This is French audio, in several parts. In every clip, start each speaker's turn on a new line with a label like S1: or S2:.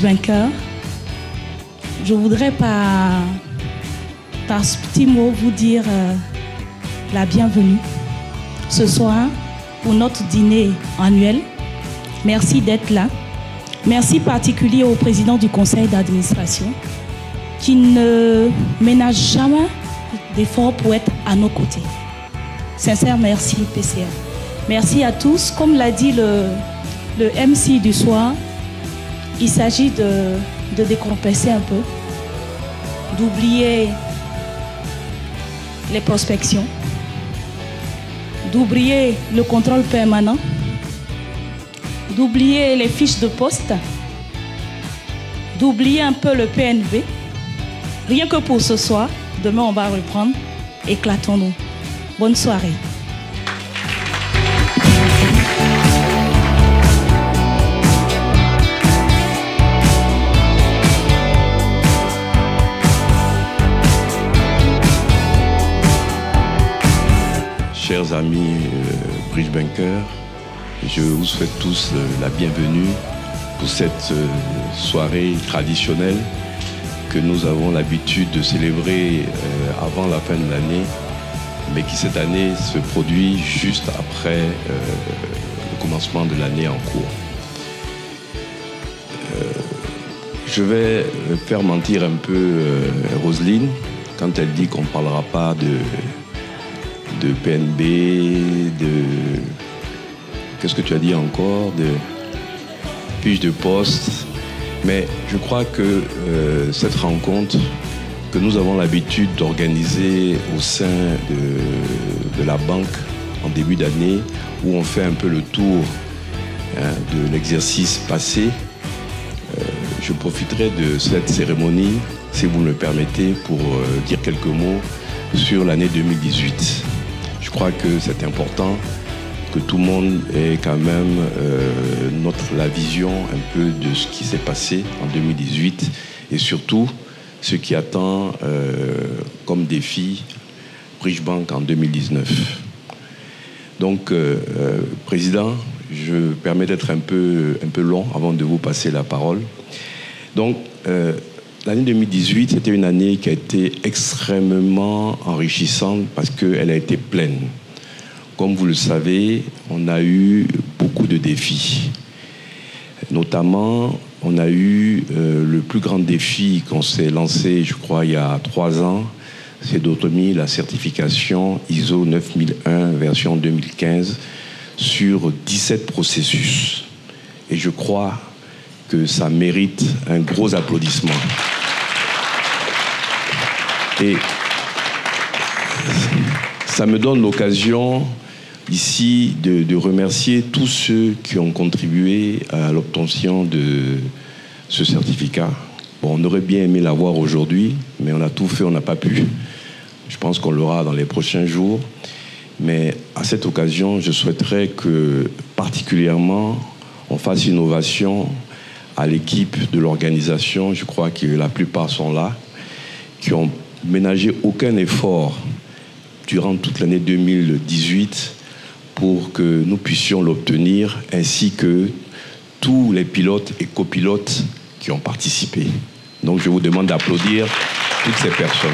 S1: Bridgebanker. Je voudrais par ce petit mot vous dire la bienvenue ce soir pour notre dîner annuel. Merci d'être là. Merci particulier au président du conseil d'administration qui ne ménage jamais d'efforts pour être à nos côtés. Sincère merci PCA. Merci à tous. Comme l'a dit le MC du soir, il s'agit de décompresser un peu, d'oublier les prospections, d'oublier le contrôle permanent, d'oublier les fiches de poste, d'oublier un peu le PNB. Rien que pour ce soir, demain on va reprendre. Éclatons-nous. Bonne soirée.
S2: Chers amis Bridgebanker, je vous souhaite tous la bienvenue pour cette soirée traditionnelle que nous avons l'habitude de célébrer avant la fin de l'année, mais qui cette année se produit juste après le commencement de l'année en cours. Je vais faire mentir un peu Roselyne quand elle dit qu'on ne parlera pas de PNB, qu'est-ce que tu as dit encore, de fiches de poste. Mais je crois que cette rencontre que nous avons l'habitude d'organiser au sein de la banque en début d'année, où on fait un peu le tour de l'exercice passé, je profiterai de cette cérémonie, si vous me le permettez, pour dire quelques mots sur l'année 2018. Je crois que c'est important que tout le monde ait quand même la vision un peu de ce qui s'est passé en 2018 et surtout ce qui attend comme défi Bridgebank en 2019. Donc, Président, je me permets d'être un peu long avant de vous passer la parole. Donc, l'année 2018, c'était une année qui a été extrêmement enrichissante parce qu'elle a été pleine. Comme vous le savez, on a eu beaucoup de défis. Notamment, on a eu le plus grand défi qu'on s'est lancé, je crois, il y a 3 ans, c'est d'obtenir la certification ISO 9001 version 2015 sur 17 processus. Et je crois que ça mérite un gros applaudissement. Et ça me donne l'occasion ici de remercier tous ceux qui ont contribué à l'obtention de ce certificat. Bon, on aurait bien aimé l'avoir aujourd'hui, mais on a tout fait, on n'a pas pu. Je pense qu'on l'aura dans les prochains jours. Mais à cette occasion, je souhaiterais que particulièrement on fasse une ovation à l'équipe de l'organisation. Je crois que la plupart sont là, qui ont ménagé aucun effort durant toute l'année 2018 pour que nous puissions l'obtenir, ainsi que tous les pilotes et copilotes qui ont participé. Donc je vous demande d'applaudir toutes ces personnes.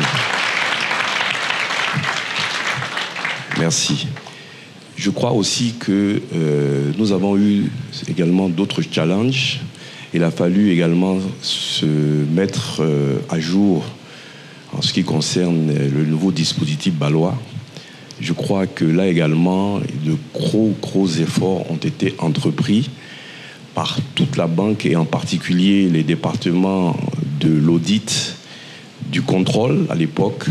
S2: Merci. Je crois aussi que nous avons eu également d'autres challenges. Il a fallu également se mettre à jour en ce qui concerne le nouveau dispositif Balois. Je crois que là également, de gros efforts ont été entrepris par toute la banque et en particulier les départements de l'audit, du contrôle à l'époque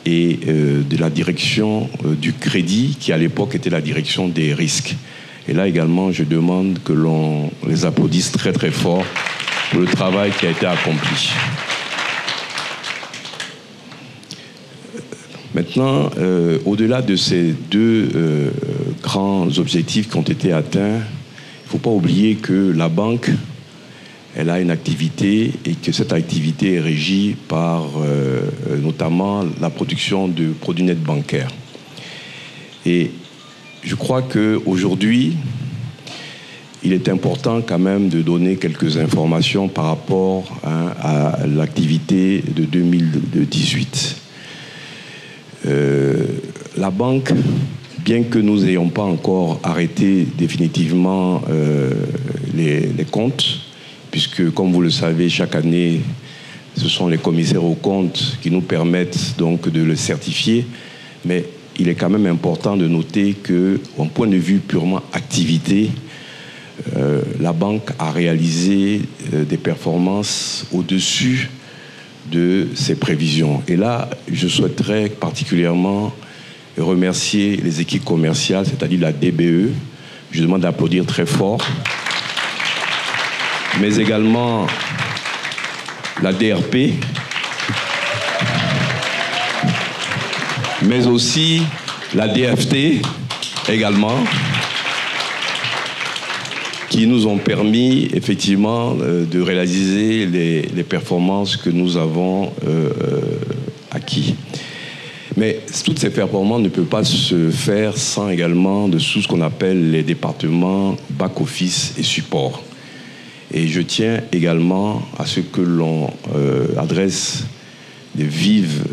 S2: et de la direction du crédit qui à l'époque était la direction des risques. Et là également, je demande que l'on les applaudisse très fort pour le travail qui a été accompli. Maintenant, au-delà de ces deux grands objectifs qui ont été atteints, il ne faut pas oublier que la banque, elle a une activité et que cette activité est régie par notamment la production de produits nets bancaires. Et je crois qu'aujourd'hui, il est important quand même de donner quelques informations par rapport à l'activité de 2018. La banque, bien que nous n'ayons pas encore arrêté définitivement les comptes, puisque, comme vous le savez, chaque année, ce sont les commissaires aux comptes qui nous permettent donc de le certifier, mais il est quand même important de noter qu'au point de vue purement activité, la banque a réalisé des performances au-dessus de ses prévisions. Et là, je souhaiterais particulièrement remercier les équipes commerciales, c'est-à-dire la DBE. Je demande d'applaudir très fort. Mais également la DRP, mais aussi la DFT également, qui nous ont permis effectivement de réaliser les performances que nous avons acquis. Mais toutes ces performances ne peuvent pas se faire sans également de tout ce qu'on appelle les départements back-office et support. Et je tiens également à ce que l'on adresse de vives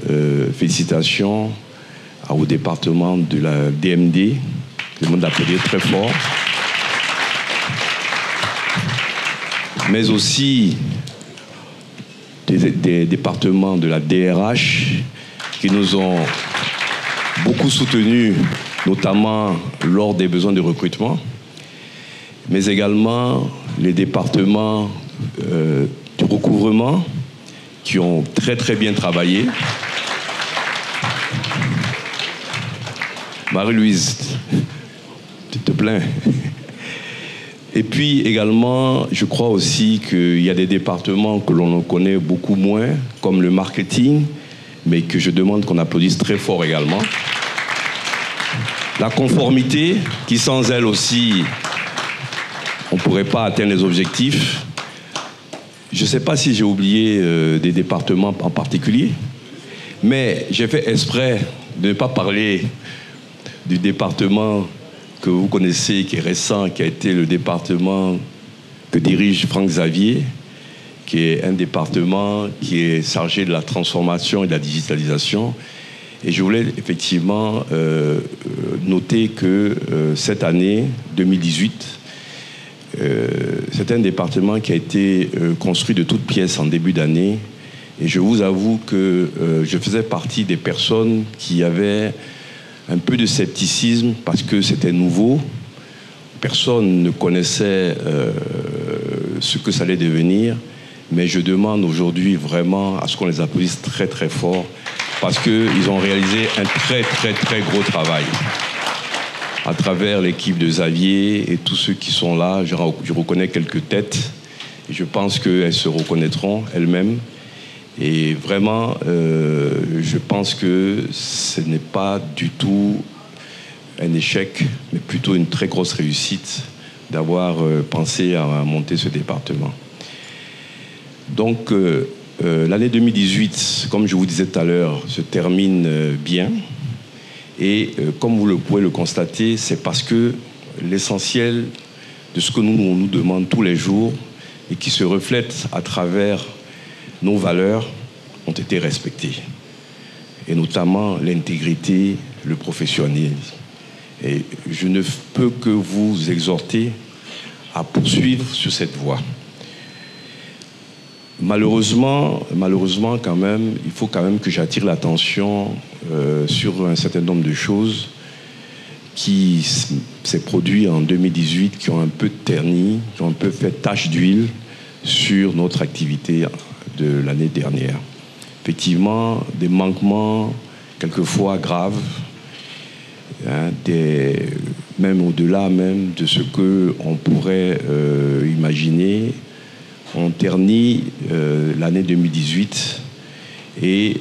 S2: félicitations au département de la DMD. Je demande d'applaudir très fort. Mais aussi des départements de la DRH qui nous ont beaucoup soutenus, notamment lors des besoins de recrutement, mais également les départements du recouvrement qui ont très très bien travaillé. Marie-Louise, tu te plains. Et puis également, je crois aussi qu'il y a des départements que l'on connaît beaucoup moins, comme le marketing, mais que je demande qu'on applaudisse très fort également. La conformité, qui sans elle aussi, on ne pourrait pas atteindre les objectifs. Je ne sais pas si j'ai oublié des départements en particulier, mais j'ai fait exprès de ne pas parler du département que vous connaissez, qui est récent, qui a été le département que dirige Franck Xavier, qui est un département qui est chargé de la transformation et de la digitalisation. Et je voulais effectivement noter que cette année, 2018, c'est un département qui a été construit de toutes pièces en début d'année. Et je vous avoue que je faisais partie des personnes qui avaient un peu de scepticisme parce que c'était nouveau. Personne ne connaissait ce que ça allait devenir. Mais je demande aujourd'hui vraiment à ce qu'on les applaudisse très très fort parce qu'ils ont réalisé un très très très gros travail. À travers l'équipe de Xavier et tous ceux qui sont là, je reconnais quelques têtes et je pense qu'elles se reconnaîtront elles-mêmes. Et vraiment, je pense que ce n'est pas du tout un échec, mais plutôt une très grosse réussite d'avoir pensé à monter ce département. Donc, l'année 2018, comme je vous disais tout à l'heure, se termine bien. Et comme vous pouvez le constater, c'est parce que l'essentiel de ce que on nous demande tous les jours et qui se reflète à travers nos valeurs ont été respectées. Et notamment l'intégrité, le professionnalisme. Et je ne peux que vous exhorter à poursuivre sur cette voie. Malheureusement, quand même, il faut quand même que j'attire l'attention sur un certain nombre de choses qui s'est produit en 2018, qui ont un peu terni, qui ont un peu fait tache d'huile sur notre activité de l'année dernière. Effectivement, des manquements quelquefois graves, hein, même au-delà même de ce qu'on pourrait imaginer, ont terni l'année 2018 et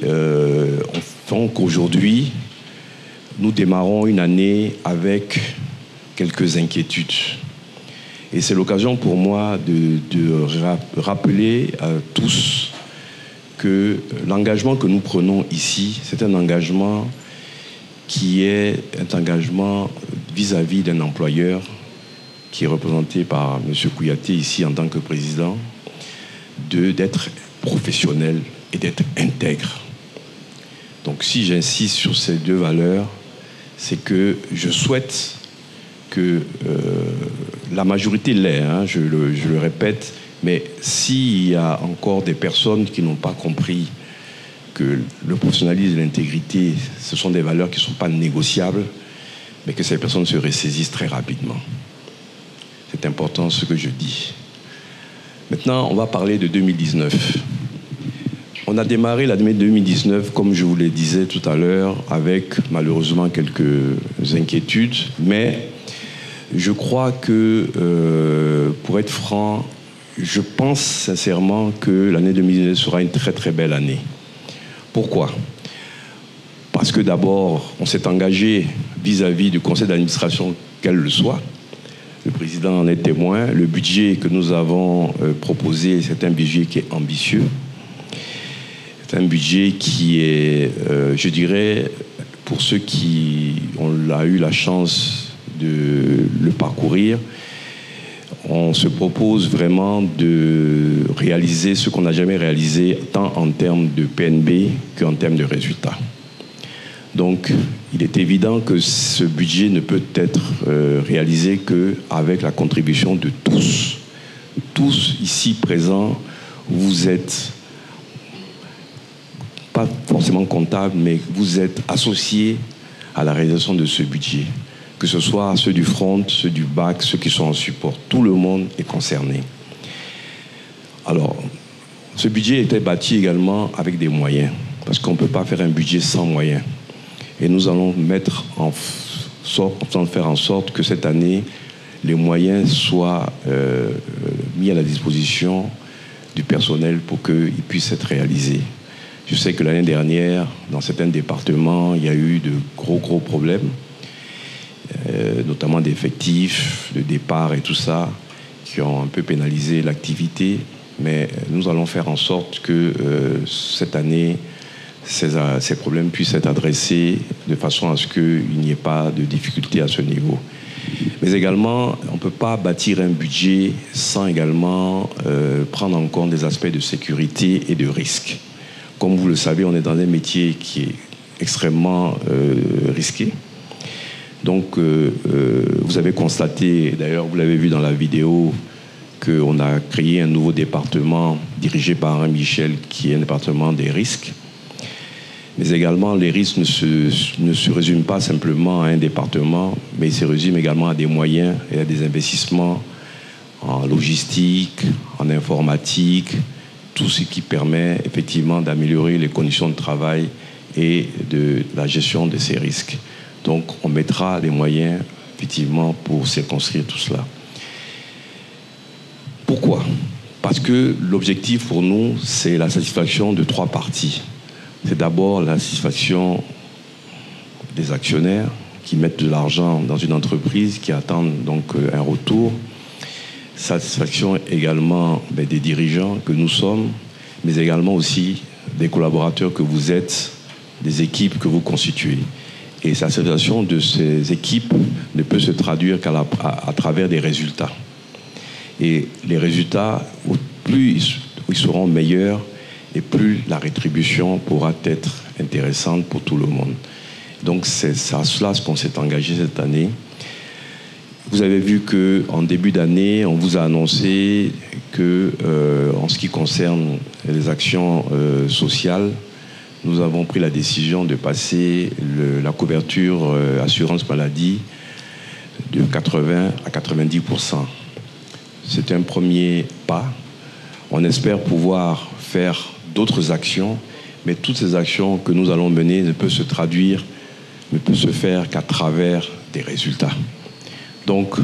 S2: font qu'aujourd'hui, nous démarrons une année avec quelques inquiétudes. Et c'est l'occasion pour moi de rappeler à tous que l'engagement que nous prenons ici, c'est un engagement qui est un engagement vis-à-vis d'un employeur qui est représenté par M. Kouyaté ici en tant que président, d'être professionnel et d'être intègre. Donc si j'insiste sur ces deux valeurs, c'est que je souhaite que la majorité l'est, hein, je le répète, mais s'il y a encore des personnes qui n'ont pas compris que le professionnalisme et l'intégrité, ce sont des valeurs qui ne sont pas négociables, mais que ces personnes se ressaisissent très rapidement. C'est important ce que je dis. Maintenant, on va parler de 2019. On a démarré l'année 2019, comme je vous le disais tout à l'heure, avec malheureusement quelques inquiétudes, mais je crois que, pour être franc, je pense sincèrement que l'année 2019 sera une très très belle année. Pourquoi ? Parce que d'abord, on s'est engagé vis-à-vis du conseil d'administration, quel le soit. Le président en est témoin. Le budget que nous avons proposé, c'est un budget qui est ambitieux. C'est un budget qui est, je dirais, pour ceux qui ont eu la chance de le parcourir, on se propose vraiment de réaliser ce qu'on n'a jamais réalisé, tant en termes de PNB qu'en termes de résultats. Donc, il est évident que ce budget ne peut être réalisé qu'avec la contribution de tous. Tous ici présents, vous êtes pas forcément comptables, mais vous êtes associés à la réalisation de ce budget. Que ce soit ceux du front, ceux du bac, ceux qui sont en support, tout le monde est concerné. Alors, ce budget était bâti également avec des moyens, parce qu'on ne peut pas faire un budget sans moyens. Et nous allons faire en sorte que cette année, les moyens soient mis à la disposition du personnel pour qu'ils puissent être réalisés. Je sais que l'année dernière, dans certains départements, il y a eu de gros problèmes, notamment d'effectifs, de départ et tout ça, qui ont un peu pénalisé l'activité. Mais nous allons faire en sorte que cette année, ces problèmes puissent être adressés de façon à ce qu'il n'y ait pas de difficultés à ce niveau. Mais également, on ne peut pas bâtir un budget sans également prendre en compte des aspects de sécurité et de risque. Comme vous le savez, on est dans un métier qui est extrêmement risqué. Donc, vous avez constaté, d'ailleurs, vous l'avez vu dans la vidéo, qu'on a créé un nouveau département dirigé par Henri Michel, qui est un département des risques. Mais également, les risques ne se résument pas simplement à un département, mais ils se résument également à des moyens et à des investissements en logistique, en informatique, tout ce qui permet effectivement d'améliorer les conditions de travail et de la gestion de ces risques. Donc, on mettra les moyens, effectivement, pour circonscrire tout cela. Pourquoi ? Parce que l'objectif pour nous, c'est la satisfaction de trois parties. C'est d'abord la satisfaction des actionnaires qui mettent de l'argent dans une entreprise, qui attendent donc un retour. Satisfaction également des dirigeants que nous sommes, mais également aussi des collaborateurs que vous êtes, des équipes que vous constituez. Et la satisfaction de ces équipes ne peut se traduire qu'à travers des résultats. Et les résultats, plus ils seront meilleurs, et plus la rétribution pourra être intéressante pour tout le monde. Donc c'est à cela qu'on s'est engagé cette année. Vous avez vu qu'en début d'année, on vous a annoncé que, en ce qui concerne les actions sociales, nous avons pris la décision de passer la couverture assurance maladie de 80 à 90%. C'est un premier pas. On espère pouvoir faire d'autres actions, mais toutes ces actions que nous allons mener ne peuvent se faire qu'à travers des résultats. Donc,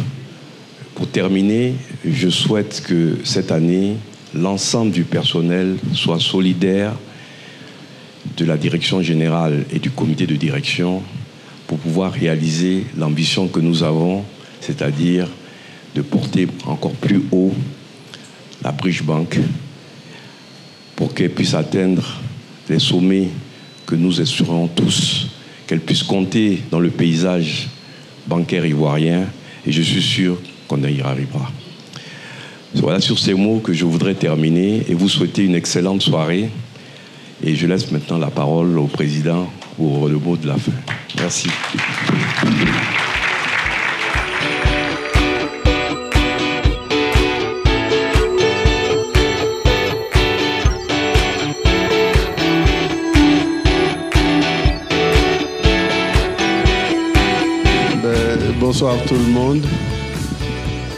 S2: pour terminer, je souhaite que cette année, l'ensemble du personnel soit solidaire de la direction générale et du comité de direction pour pouvoir réaliser l'ambition que nous avons, c'est-à-dire de porter encore plus haut la Bridge Bank pour qu'elle puisse atteindre les sommets que nous espérons tous, qu'elle puisse compter dans le paysage bancaire ivoirien. Et je suis sûr qu'on y arrivera. Voilà sur ces mots que je voudrais terminer et vous souhaiter une excellente soirée. Et je laisse maintenant la parole au président pour le mot de la fin. Merci.
S3: Bonsoir tout le monde.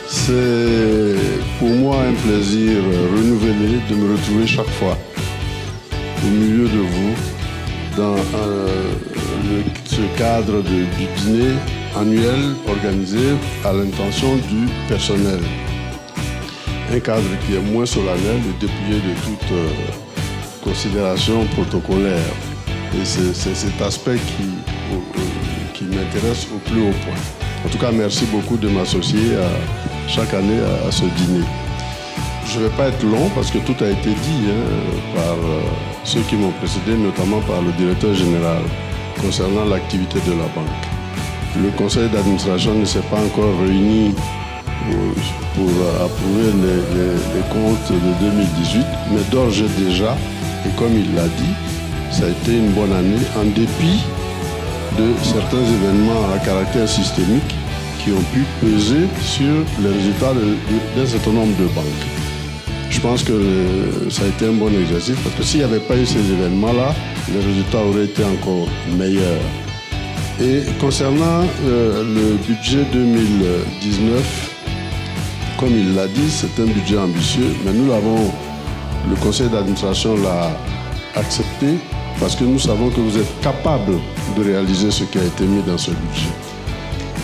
S3: C'est pour moi un plaisir renouvelé de me retrouver chaque fois au milieu de vous dans ce cadre du dîner annuel organisé à l'intention du personnel. Un cadre qui est moins solennel et dépouillé de toute considération protocolaire. Et c'est cet aspect qui m'intéresse au plus haut point. En tout cas, merci beaucoup de m'associer chaque année à ce dîner. Je ne vais pas être long parce que tout a été dit par ceux qui m'ont précédé, notamment par le directeur général, concernant l'activité de la banque. Le conseil d'administration ne s'est pas encore réuni pour approuver les comptes de 2018, mais d'ores et déjà, et comme il l'a dit, ça a été une bonne année en dépit de certains événements à caractère systémique qui ont pu peser sur les résultats d'un certain nombre de banques. Je pense que ça a été un bon exercice parce que s'il n'y avait pas eu ces événements-là, les résultats auraient été encore meilleurs. Et concernant le budget 2019, comme il l'a dit, c'est un budget ambitieux, mais le conseil d'administration l'a accepté parce que nous savons que vous êtes capable de réaliser ce qui a été mis dans ce budget.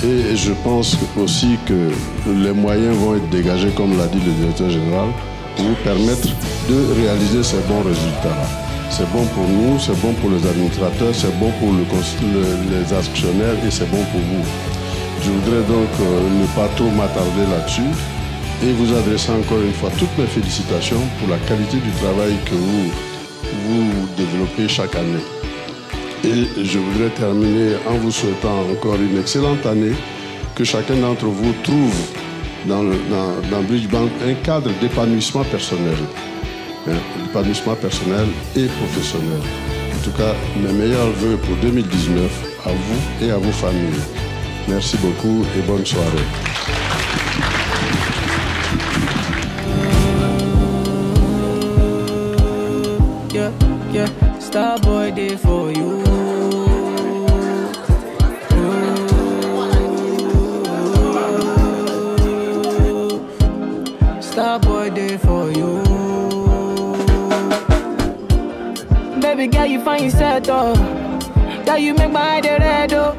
S3: Et je pense aussi que les moyens vont être dégagés, comme l'a dit le directeur général, pour vous permettre de réaliser ces bons résultats-là. C'est bon pour nous, c'est bon pour les administrateurs, c'est bon pour les actionnaires et c'est bon pour vous. Je voudrais donc ne pas trop m'attarder là-dessus et vous adresser encore une fois toutes mes félicitations pour la qualité du travail que vous développez chaque année. Et je voudrais terminer en vous souhaitant encore une excellente année, que chacun d'entre vous trouve dans Bridge Bank un cadre d'épanouissement personnel. D'épanouissement personnel et professionnel. En tout cas, mes meilleurs vœux pour 2019 à vous et à vos familles. Merci beaucoup et bonne soirée.
S4: Yeah, Starboy day for you. Starboy day for you. Baby girl, you find yourself though. Girl, you make my eye red oh.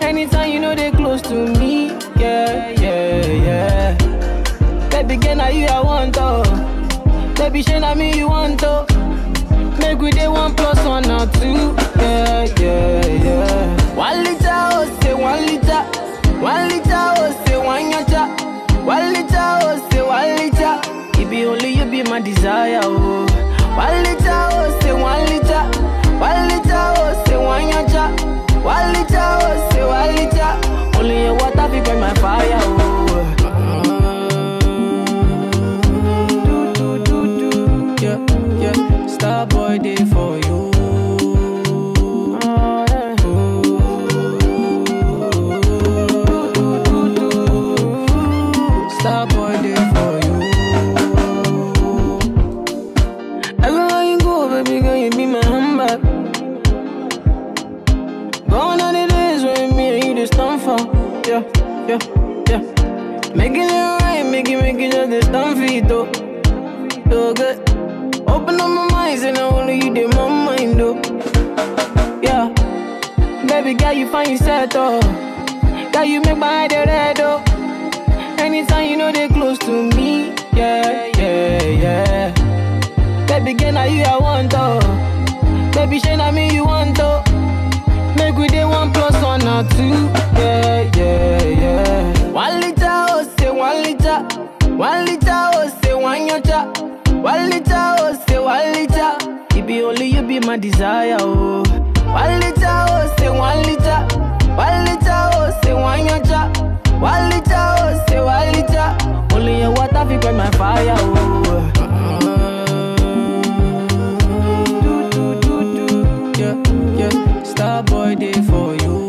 S4: Anytime you know they close to me, yeah. Baby girl, now you I want though. Baby, shey na me you want to. Make we day 1 + 1 or 2. Yeah. 1 liter, oh say 1 liter. 1 liter, oh say 1 yacha. 1 liter, oh say 1 liter. It be only you be my desire, oh. 1 liter, oh say 1 liter. 1 liter, oh say 1 yacha. 1 liter, oh say 1 liter. Only your water be burn my fire, oh. Yeah. Starboy day for you. Starboy day for you. Everywhere you go, baby girl, you be my handbag. Gone are the days when me and you just stand for. Yeah. Making it right, make it just the stand for it, though. So good. Open up my mind, and only you did my mind, though. Yeah. Baby girl, you find yourself, though. Girl, you make my eye red, though. Anytime you know they close to me, yeah. Baby girl, now you I want, though. Baby, shey na me you want, though. Make we day 1 + 1 or 2, yeah. 1 liter, oh say 1 liter. 1 liter, oh say 1 yacha. 1 liter, oh say 1 liter. It be only you be my desire, oh. 1 liter, oh say 1 liter. 1 liter, oh say 1 yacha. Walita, oh, say Walita. Only your water fi quench my fire, oh. Yeah, star boy day for you.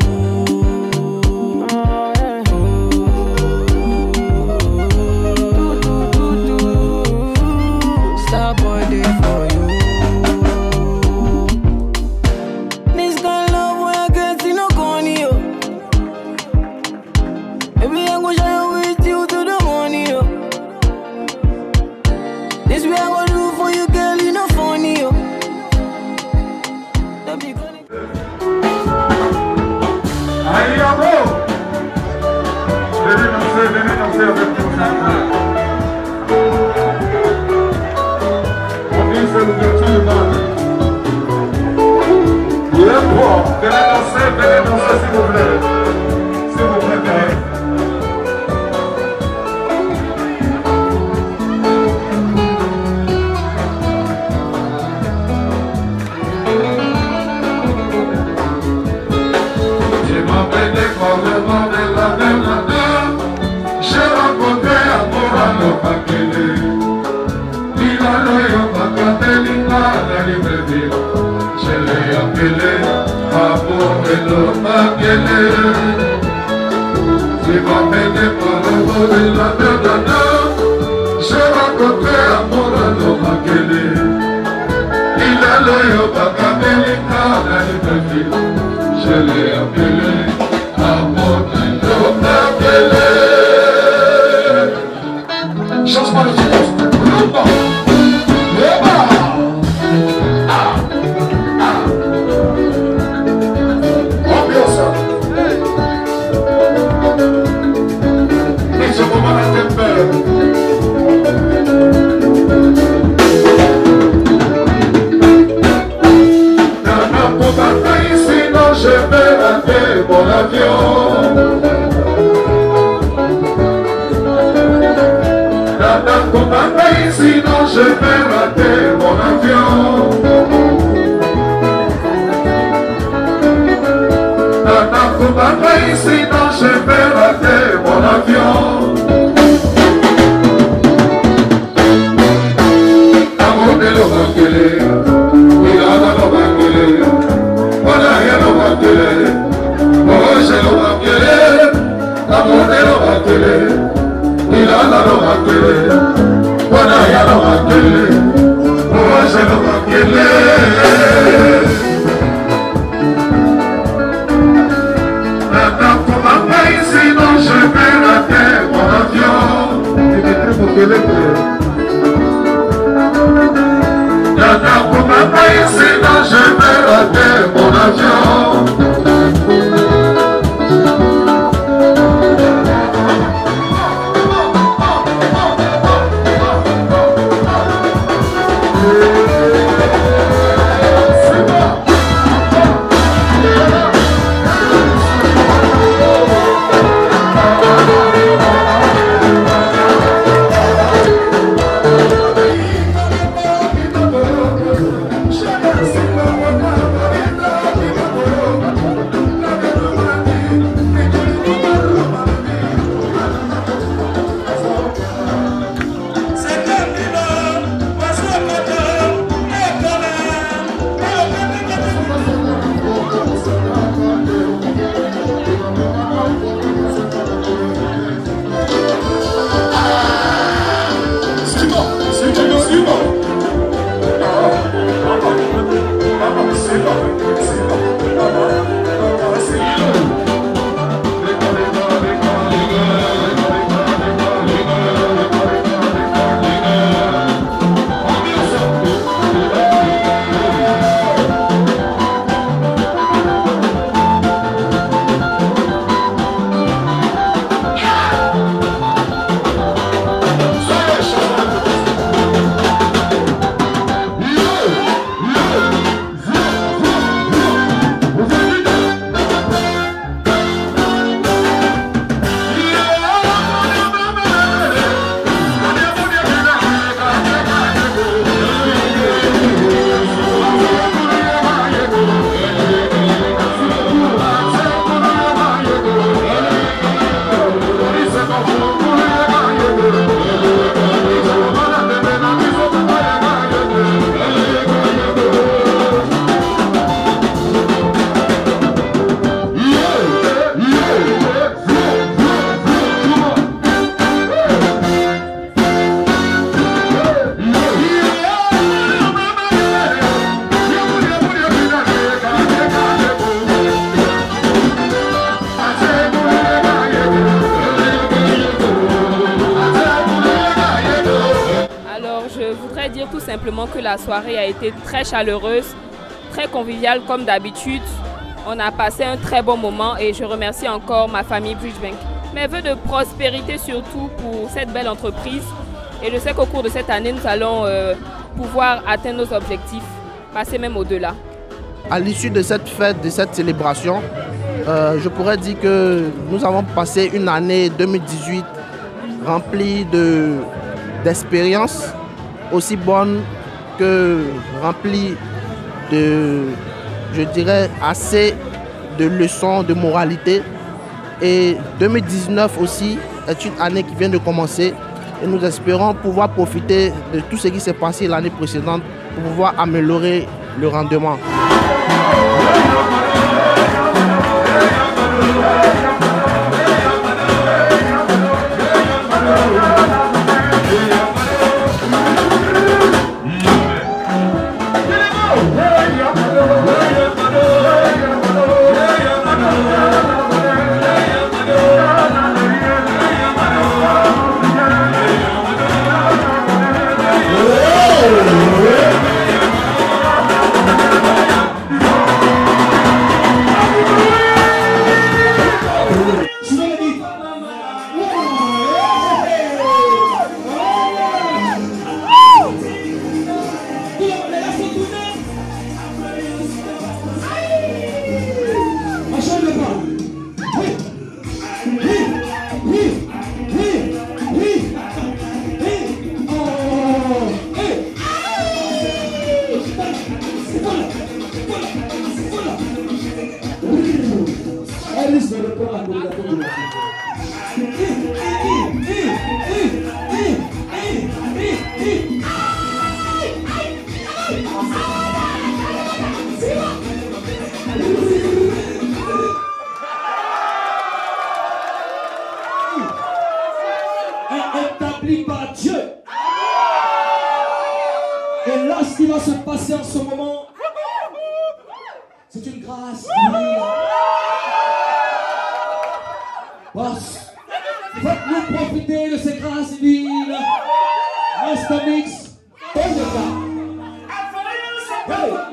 S4: Star boy day for you. This kind of love when I get see no corny, yo. Maybe I'm gonna shine with you to the morning, yo. This way I'm gonna do for you, girl, you know funny, yo. Don't be gonna...
S5: Allez, bravo! Venez danser avec nous. On dit c'est l'ouverture du monde. Il est bon. Venez danser s'il vous plaît. Si vous préférez.
S6: Je l'ai appelé amour de Makele. Changement de silence. Rumba. Ambiance. Et ce moment la tempête. Je vais rater mon avion. Nana Koumaba, sinon je vais rater mon avion. Nana Koumaba, sinon je vais rater mon avion. Amour de l'Obakele, il a la l'Obakele. Sinon je vais rater mon avion. Nana Koumaba, sinon je vais rater mon avion.
S7: simplement que la soirée a été très chaleureuse, très conviviale comme d'habitude. On a passé un très bon moment et je remercie encore ma famille Bridgebank. Mes vœux de prospérité surtout pour cette belle entreprise. Et je sais qu'au cours de cette année, nous allons pouvoir atteindre nos objectifs, passer même au-delà.
S8: À l'issue de cette fête, de cette célébration, je pourrais dire que nous avons passé une année 2018 remplie d'expériences aussi bonnes que remplie de, je dirais, assez de leçons de moralité. Et 2019 aussi est une année qui vient de commencer et nous espérons pouvoir profiter de tout ce qui s'est passé l'année précédente pour pouvoir améliorer le rendement.
S9: Établi par Dieu. Et là, ce qui va se passer en ce moment, c'est une grâce divine. Boss, faites-nous profiter de ces grâces divines. Master Mix, on est là. Hey.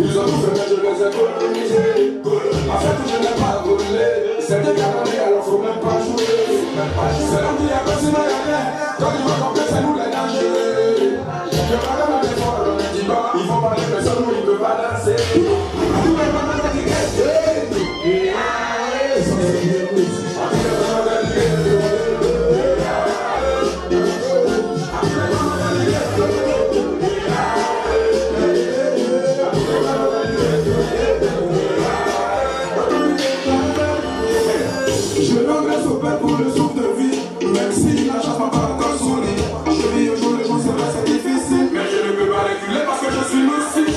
S5: Ils ont tout fait, mais je les ai colonisés. En fait, je n'ai pas volé. C'est des gars alors faut même pas jouer. C'est l'homme qui a passé ma galère. Quand il va camper, c'est nous les dangereux. Je parle dans les forts, on ne dit pas. Ils vont parler, mais seulement ils peuvent pas danser. Tous les mamans qui restent. Je m'engage au père pour le souffle de vie. Même si la chance m'a pas encore sonné. Je vis au jour le jour, c'est vrai, c'est difficile. Mais je ne peux pas reculer parce que je suis lucide.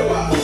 S5: Alléluia.